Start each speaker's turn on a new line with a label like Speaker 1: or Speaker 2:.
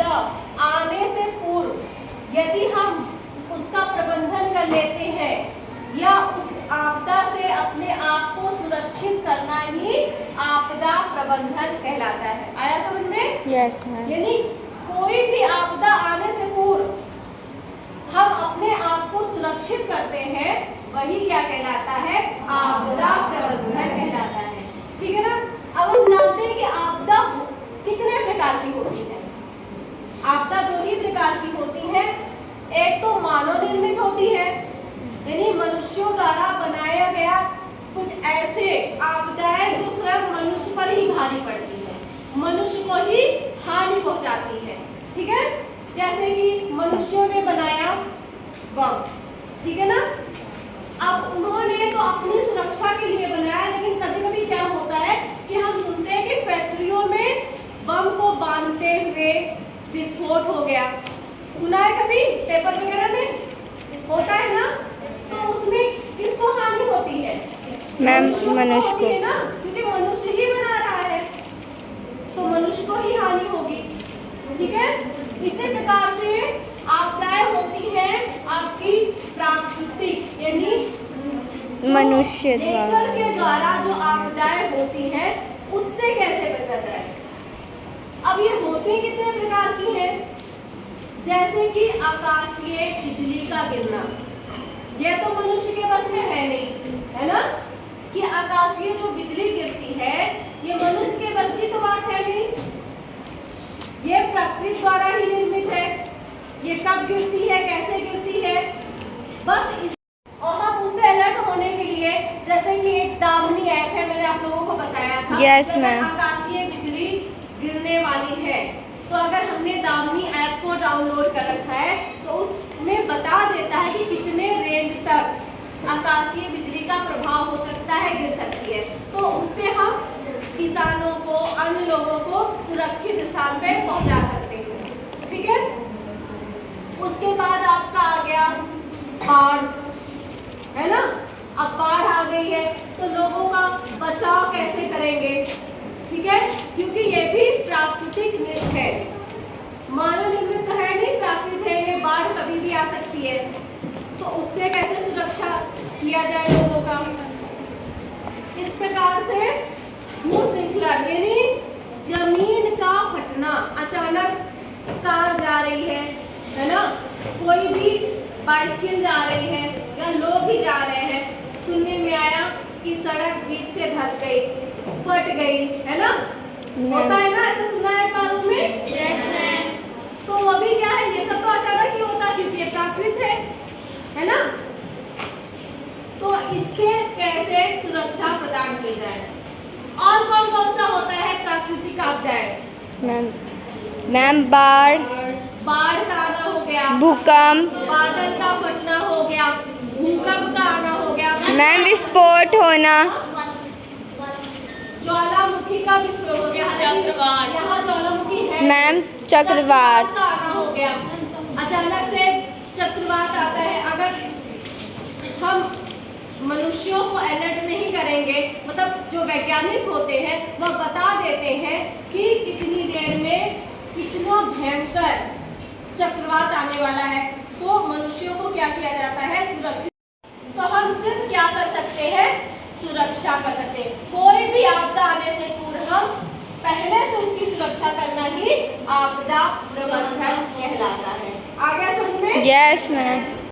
Speaker 1: आपदा आने से पूर्व यदि हम उसका प्रबंधन कर लेते हैं या उस आपदा से अपने आप को सुरक्षित करना ही आपदा प्रबंधन कहलाता है। आया समझ में?
Speaker 2: Yes ma'am.
Speaker 1: यानी कोई भी आपदा आने से पूर्व हम अपने आप को सुरक्षित करते हैं, वही क्या कहलाता है? आपदा प्रबंधन कहलाता है। ठीक है ना? अब हम जानते हैं कि आपदा कितने प्रकार की होती है। आपदा दो ही प्रकार की होती है। एक तो मानव निर्मित होती है, यानी मनुष्यों द्वारा बनाया गया कुछ ऐसे आपदाएं जो स्वयं मनुष्य पर ही भारी पड़ती है, मनुष्य को ही हानि पहुंचाती है। ठीक है? जैसे कि मनुष्यों ने बनाया बम, ठीक है ना? अब उन्होंने तो अपनी सुरक्षा के लिए बनाया, लेकिन कभी कभी क्या होता है कि हम सुनते हैं कि फैक्ट्रियों में बम को बांधते हुए विस्फोट हो गया। सुना है कभी? पेपर वगैरह में होता है ना? तो उसमें किसको हानि होती है?
Speaker 2: मैम मनुष्य को,
Speaker 1: ना, क्योंकि मनुष्य ही बना रहा है, तो मनुष्य को ही हानि होगी। ठीक है? इसी प्रकार से आपदाएं होती हैं आपकी प्राकृतिक, यानी
Speaker 2: मनुष्य
Speaker 1: नेचर के द्वारा जो आपदाएं होती हैं उससे कैसे बचा जाए। अब ये होती कितने प्रकार की हैं? जैसे कि आकाशीय बिजली का गिरना, यह तो मनुष्य के बस में है नहीं, है ना? कि आकाशीय जो बिजली गिरती है ये मनुष्य के बस की तो बात है नहीं, ये प्रकृति द्वारा ही निर्मित है। ये कब गिरती है, कैसे गिरती है, बस इस और हम उससे अलर्ट होने के लिए, जैसे कि एक दामिनी ऐप है, मैंने आप लोगों को बताया था।
Speaker 2: Yes ma'am.
Speaker 1: आकाशीय बिजली गिरने वाली है तो अगर हमने दामिनी ऐप को डाउनलोड कर रखा है तो उसमें बता देता है कि कितने रेंज तक आकाशीय बिजली का प्रभाव हो सकता है, गिर सकती है। तो उससे हम किसानों को, अन्य लोगों को सुरक्षित स्थान पे पहुंचा सकते हैं। ठीक है? उसके बाद आपका आ गया बाढ़, है ना? अब बाढ़ आ गई है तो लोगों का बचाव कैसे करेंगे? ठीक है? क्योंकि ये भी प्राकृतिक निर्मित है, मानव निर्मित तो है नहीं, प्राकृतिक है, ये बाढ़ कभी भी आ सकती है। तो उससे कैसे सुरक्षा किया जाए लोगों का? इस प्रकार से भूस्खलन, यानी जमीन का फटना, अचानक कार जा रही है ना? कोई भी बाइसिकल जा रही है या लोग ही जा रहे हैं, सुनने में आया कि सड़क बीच से धंस गई, फट गई, है ना? होता है ना, ऐसा सुना है कानों में? Yes ma'am. तो अभी क्या है, ये सब तो अचानक ही होता है क्योंकि ये प्राकृतिक है ना? तो इससे कैसे सुरक्षा प्रदान की जाए? और कौन कौन सा होता है प्राकृतिक आपदाएं?
Speaker 2: मैम बाढ़
Speaker 1: का आना हो गया,
Speaker 2: भूकंप,
Speaker 1: बादल का फटना हो गया, भूकंप का आना हो गया,
Speaker 2: मैम विस्फोट होना,
Speaker 1: ज्वालामुखी का विस्फोट हो गया, चक्रवात, यहाँ ज्वालामुखी है
Speaker 2: मैम चक्रवात
Speaker 1: का आना हो गया। अचानक से चक्रवात आता है, अगर हम मनुष्यों को अलर्ट नहीं करेंगे, मतलब जो वैज्ञानिक होते हैं वह बता देते हैं कि कितनी देर में कितना भयंकर चक्रवात आने वाला है, तो मनुष्यों को क्या किया जाता है? सुरक्षित। तो हम सिर्फ क्या कर सकते हैं? सुरक्षा कर सकते हैं। कोई भी आपदा आने से पूर्व हम पहले से उसकी सुरक्षा करना ही आपदा प्रबंधन कहलाता है। आ गया समझ में?
Speaker 2: Yes ma'am.